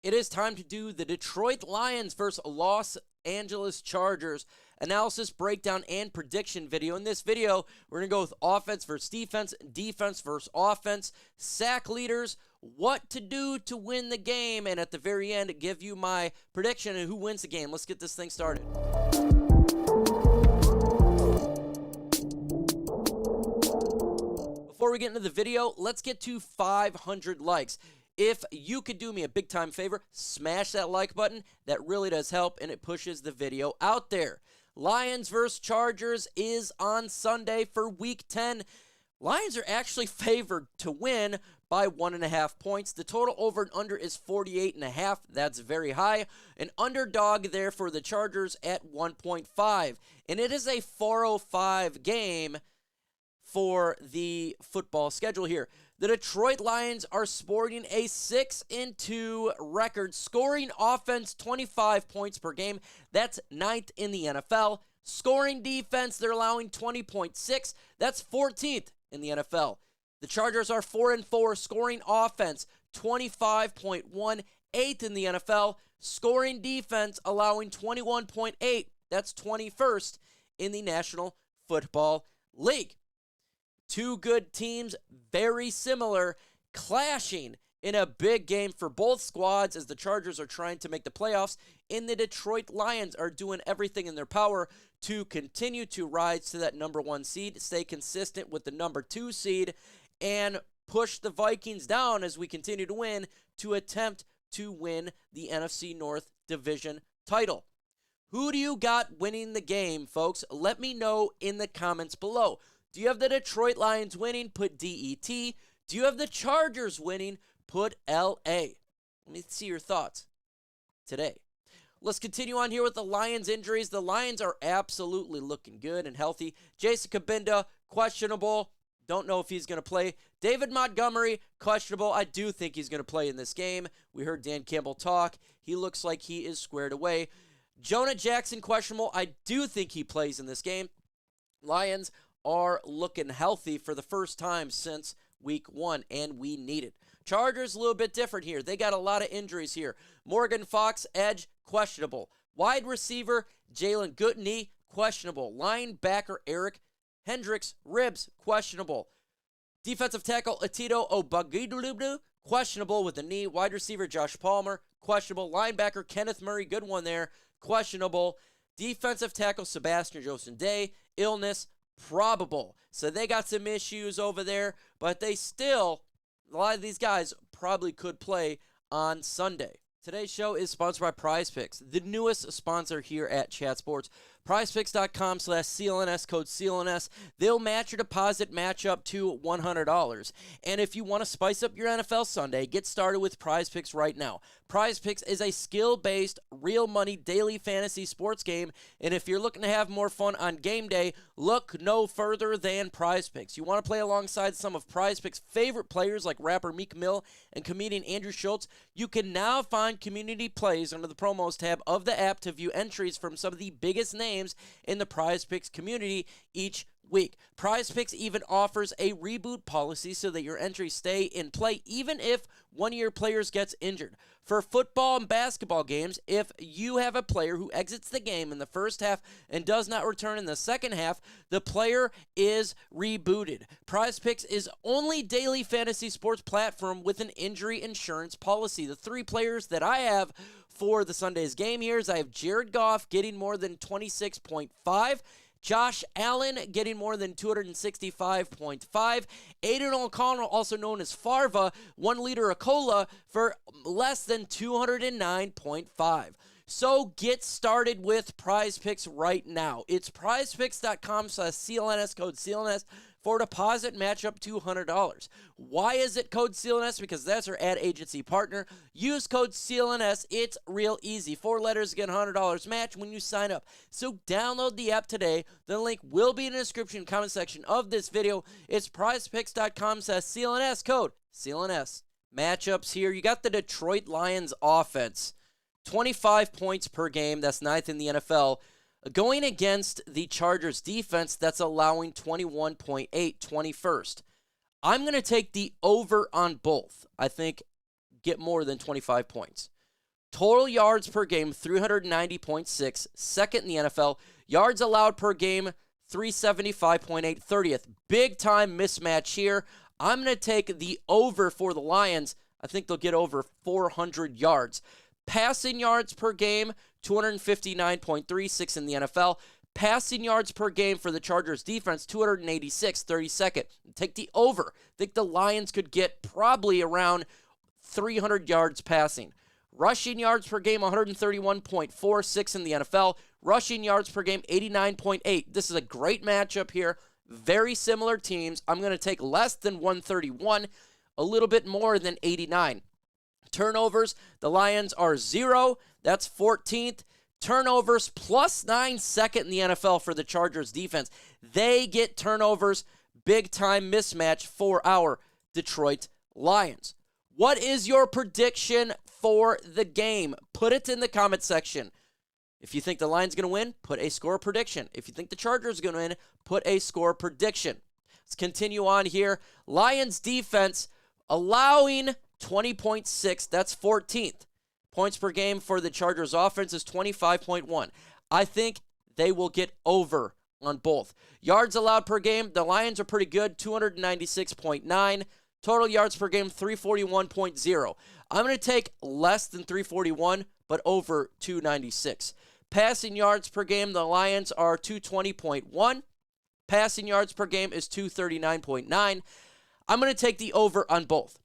it is time to do the Detroit Lions versus Los Angeles Chargers analysis, breakdown, and prediction video. In this video, we're going to go with offense versus defense, defense versus offense, sack leaders, what to do to win the game, and at the very end, give you my prediction and who wins the game. Let's get this thing started. Before we get into the video, let's get to 500 likes. If you could do me a big time favor, smash that like button. That really does help, and it pushes the video out there. Lions versus Chargers is on Sunday for Week 10. Lions are actually favored to win by 1.5 points. The total over and under is 48.5. That's very high. An underdog there for the Chargers at 1.5. And it is a 4:05 game for the football schedule here. The Detroit Lions are sporting a 6-2 record, scoring offense 25 points per game. That's 9th in the NFL. Scoring defense, they're allowing 20.6. That's 14th in the NFL. The Chargers are 4-4, scoring offense 25.1, 8th in the NFL. Scoring defense, allowing 21.8. That's 21st in the National Football League. Two good teams, very similar, clashing in a big game for both squads as the Chargers are trying to make the playoffs, and the Detroit Lions are doing everything in their power to continue to rise to that number 1 seed, stay consistent with the number 2 seed, and push the Vikings down as we continue to win to attempt to win the NFC North Division title. Who do you got winning the game, folks? Let me know in the comments below. Do you have the Detroit Lions winning? Put DET. Do you have the Chargers winning? Put LA. Let me see your thoughts today. Let's continue on here with the Lions injuries. The Lions are absolutely looking good and healthy. Jason Kabinda, questionable. Don't know if he's going to play. David Montgomery, questionable. I do think he's going to play in this game. We heard Dan Campbell talk. He looks like he is squared away. Jonah Jackson, questionable. I do think he plays in this game. Lions are looking healthy for the first time since Week 1, and we need it. Chargers, a little bit different here. They got a lot of injuries here. Morgan Fox, edge, questionable. Wide receiver, Jalen Goodney, questionable. Linebacker, Eric Hendricks, ribs, questionable. Defensive tackle, Atito Obagidudu, questionable with the knee. Wide receiver, Josh Palmer, questionable. Linebacker, Kenneth Murray, good one there, questionable. Defensive tackle, Sebastian Joseph-Day, illness, probable. So they got some issues over there, but they still, a lot of these guys probably could play on Sunday. Today's show is sponsored by Prize Picks, the newest sponsor here at Chat Sports. PrizePicks.com/CLNS, code CLNS. They'll match your deposit match up to $100. And if you want to spice up your NFL Sunday, get started with Prize Picks right now. Prize Picks is a skill-based, real money daily fantasy sports game. And if you're looking to have more fun on game day, look no further than Prize Picks. You want to play alongside some of Prize Picks' favorite players like rapper Meek Mill and comedian Andrew Schultz. You can now find community plays under the promos tab of the app to view entries from some of the biggest names in the Prize Picks community each week. Prize Picks even offers a reboot policy so that your entries stay in play even if one of your players gets injured. For football and basketball games, if you have a player who exits the game in the first half and does not return in the second half, the player is rebooted. Prize Picks is only daily fantasy sports platform with an injury insurance policy. The 3 players that I have for the Sunday's game here is I have Jared Goff getting more than 26.5, Josh Allen getting more than 265.5. Aiden O'Connell, also known as Farva, 1 liter of cola for less than 209.5. So get started with Prize Picks right now. It's prizepicks.com/CLNS, code CLNS, for deposit match up to $100. Why is it code CLNS? Because that's our ad agency partner. Use code CLNS. It's real easy. 4 letters get $100 match when you sign up. So download the app today. The link will be in the description comment section of this video. It's prizepicks.com/CLNS, code CLNS. Matchups here. You got the Detroit Lions offense. 25 points per game. That's 9th in the NFL. Going against the Chargers defense that's allowing 21.8, 21st. I'm going to take the over on both. I think get more than 25 points. Total yards per game, 390.6, second in the NFL. Yards allowed per game, 375.8, 30th. Big time mismatch here. I'm going to take the over for the Lions. I think they'll get over 400 yards. Passing yards per game, 259.36 in the NFL. Passing yards per game for the Chargers defense, 286, 32nd. Take the over. I think the Lions could get probably around 300 yards passing. Rushing yards per game, 131.46 in the NFL. Rushing yards per game, 89.8. This is a great matchup here. Very similar teams. I'm going to take less than 131, a little bit more than 89. Turnovers, the Lions are 0. That's 14th. Turnovers, +9, second in the NFL for the Chargers defense. They get turnovers. Big time mismatch for our Detroit Lions. What is your prediction for the game? Put it in the comment section. If you think the Lions going to win, put a score prediction. If you think the Chargers are going to win, put a score prediction. Let's continue on here. Lions defense allowing 20.6. That's 14th. Points per game for the Chargers offense is 25.1. I think they will get over on both. Yards allowed per game, the Lions are pretty good, 296.9. Total yards per game, 341.0. I'm going to take less than 341, but over 296. Passing yards per game, the Lions are 220.1. Passing yards per game is 239.9. I'm going to take the over on both.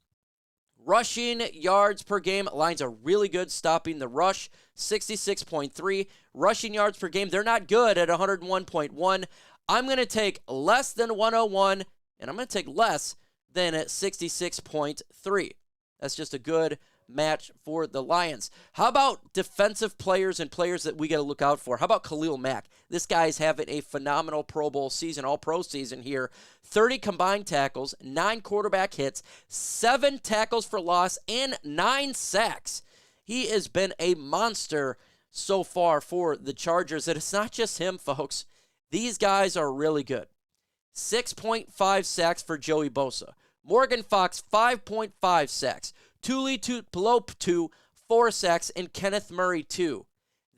Rushing yards per game, Lions are really good stopping the rush, 66.3. Rushing yards per game, they're not good at 101.1. I'm going to take less than 101, and I'm going to take less than at 66.3. That's just a good match for the Lions. How about defensive players and players that we got to look out for? How about Khalil Mack? This guy's having a phenomenal Pro Bowl season, all-pro season here. 30 combined tackles, 9 quarterback hits, 7 tackles for loss, and 9 sacks. He has been a monster so far for the Chargers. And it's not just him, folks. These guys are really good. 6.5 sacks for Joey Bosa. Morgan Fox, 5.5 sacks. Tuli Tuipulotu, 4 sacks, and Kenneth Murray, 2.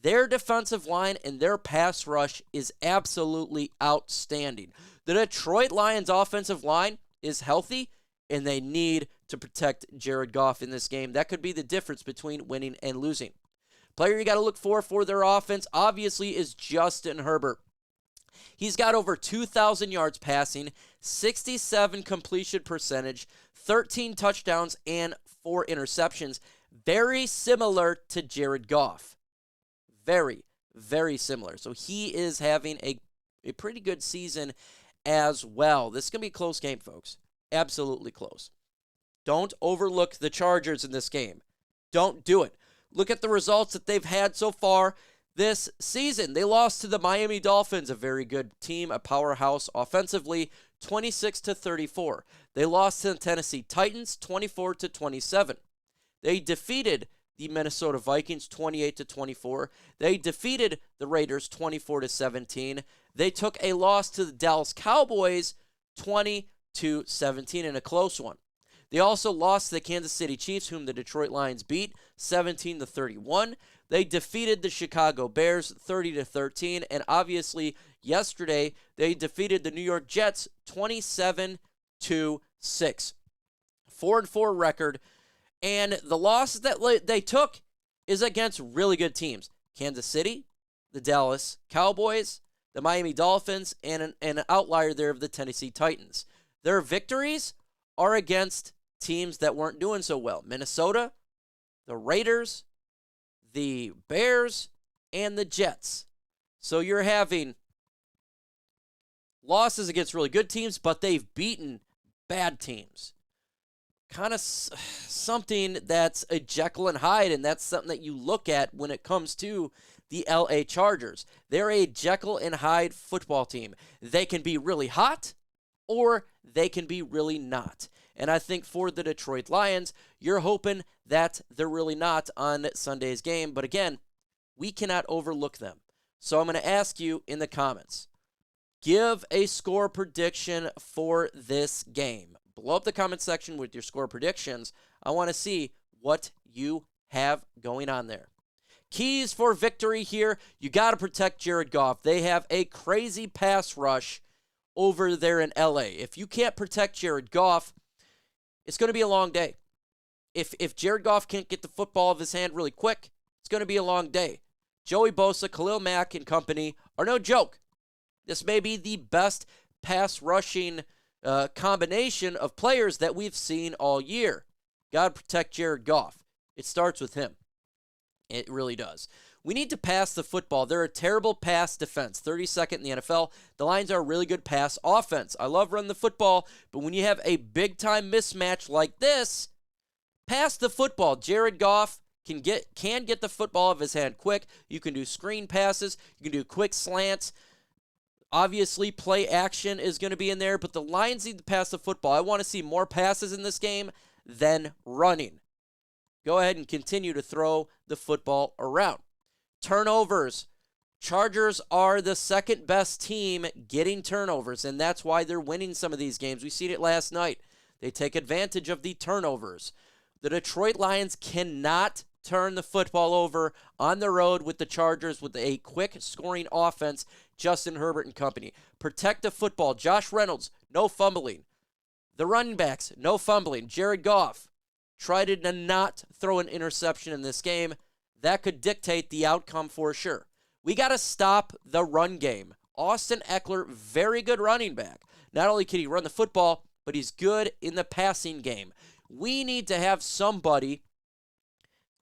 Their defensive line and their pass rush is absolutely outstanding. The Detroit Lions offensive line is healthy, and they need to protect Jared Goff in this game. That could be the difference between winning and losing. Player you got to look for their offense, obviously, is Justin Herbert. He's got over 2,000 yards passing, 67 completion percentage, 13 touchdowns, and 4 interceptions. Very similar to Jared Goff. Very, very similar. So he is having a pretty good season as well. This is going to be a close game, folks. Absolutely close. Don't overlook the Chargers in this game. Don't do it. Look at the results that they've had so far this season. They lost to the Miami Dolphins, a very good team, a powerhouse offensively, 26-34. They lost to the Tennessee Titans, 24-27. They defeated the Minnesota Vikings, 28-24. They defeated the Raiders, 24-17. They took a loss to the Dallas Cowboys, 20-17, in a close one. They also lost to the Kansas City Chiefs, whom the Detroit Lions beat, 17-31. They defeated the Chicago Bears 30-13, and obviously yesterday they defeated the New York Jets 27-6. 4-4 record, and the losses that they took is against really good teams: Kansas City, the Dallas Cowboys, the Miami Dolphins, and an outlier there of the Tennessee Titans. Their victories are against teams that weren't doing so well: Minnesota, the Raiders, the Bears, and the Jets. So you're having losses against really good teams, but they've beaten bad teams. Kind of something that's a Jekyll and Hyde, and that's something that you look at when it comes to the LA Chargers. They're a Jekyll and Hyde football team. They can be really hot, or they can be really not. And I think for the Detroit Lions, you're hoping that they're really not on Sunday's game. But again, we cannot overlook them. So I'm going to ask you in the comments, give a score prediction for this game. Blow up the comment section with your score predictions. I want to see what you have going on there. Keys for victory here. You got to protect Jared Goff. They have a crazy pass rush over there in LA. If you can't protect Jared Goff, it's going to be a long day. If Jared Goff can't get the football of his hand really quick, it's going to be a long day. Joey Bosa, Khalil Mack, and company are no joke. This may be the best pass rushing combination of players that we've seen all year. Got to protect Jared Goff. It starts with him. It really does. We need to pass the football. They're a terrible pass defense, 32nd in the NFL. The Lions are a really good pass offense. I love running the football, but when you have a big-time mismatch like this, pass the football. Jared Goff can get the football of his hand quick. You can do screen passes. You can do quick slants. Obviously, play action is going to be in there, but the Lions need to pass the football. I want to see more passes in this game than running. Go ahead and continue to throw the football around. Turnovers. Chargers are the second best team getting turnovers, and that's why they're winning some of these games. We seen it last night. They take advantage of the turnovers. The Detroit Lions cannot turn the football over on the road with the Chargers with a quick scoring offense, Justin Herbert and company. Protect the football. Josh Reynolds, no fumbling. The running backs, no fumbling. Jared Goff, try to not throw an interception in this game. That could dictate the outcome for sure. We got to stop the run game. Austin Eckler, very good running back. Not only can he run the football, but he's good in the passing game. We need to have somebody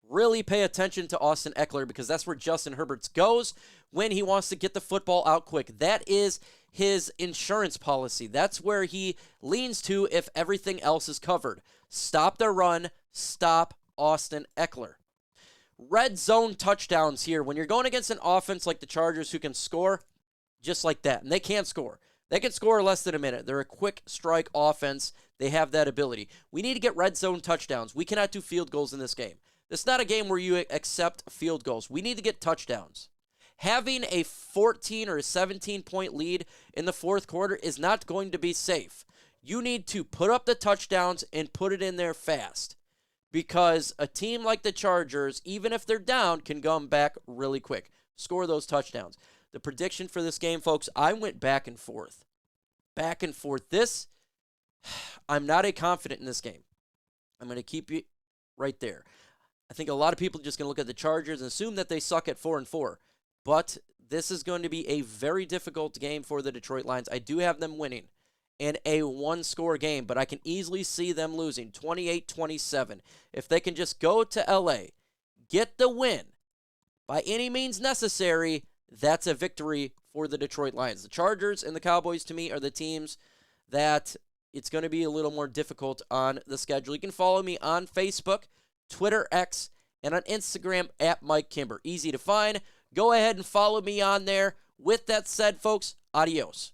really pay attention to Austin Eckler because that's where Justin Herbert goes when he wants to get the football out quick. That is his insurance policy. That's where he leans to if everything else is covered. Stop the run. Stop Austin Eckler. Red zone touchdowns here. When you're going against an offense like the Chargers who can score just like that, and they can't score. They can score less than a minute. They're a quick strike offense. They have that ability. We need to get red zone touchdowns. We cannot do field goals in this game. This is not a game where you accept field goals. We need to get touchdowns. Having a 14 or a 17-point lead in the fourth quarter is not going to be safe. You need to put up the touchdowns and put it in there fast. Because a team like the Chargers, even if they're down, can come back really quick. Score those touchdowns. The prediction for this game, folks, I went back and forth. Back and forth. I'm not confident in this game. I'm going to keep you right there. I think a lot of people are just going to look at the Chargers and assume that they suck at 4-4. But this is going to be a very difficult game for the Detroit Lions. I do have them winning in a one-score game, but I can easily see them losing 28-27. If they can just go to LA, get the win by any means necessary, that's a victory for the Detroit Lions. The Chargers and the Cowboys, to me, are the teams that it's going to be a little more difficult on the schedule. You can follow me on Facebook, Twitter, X, and on Instagram at Mike Kimber. Easy to find. Go ahead and follow me on there. With that said, folks, adios.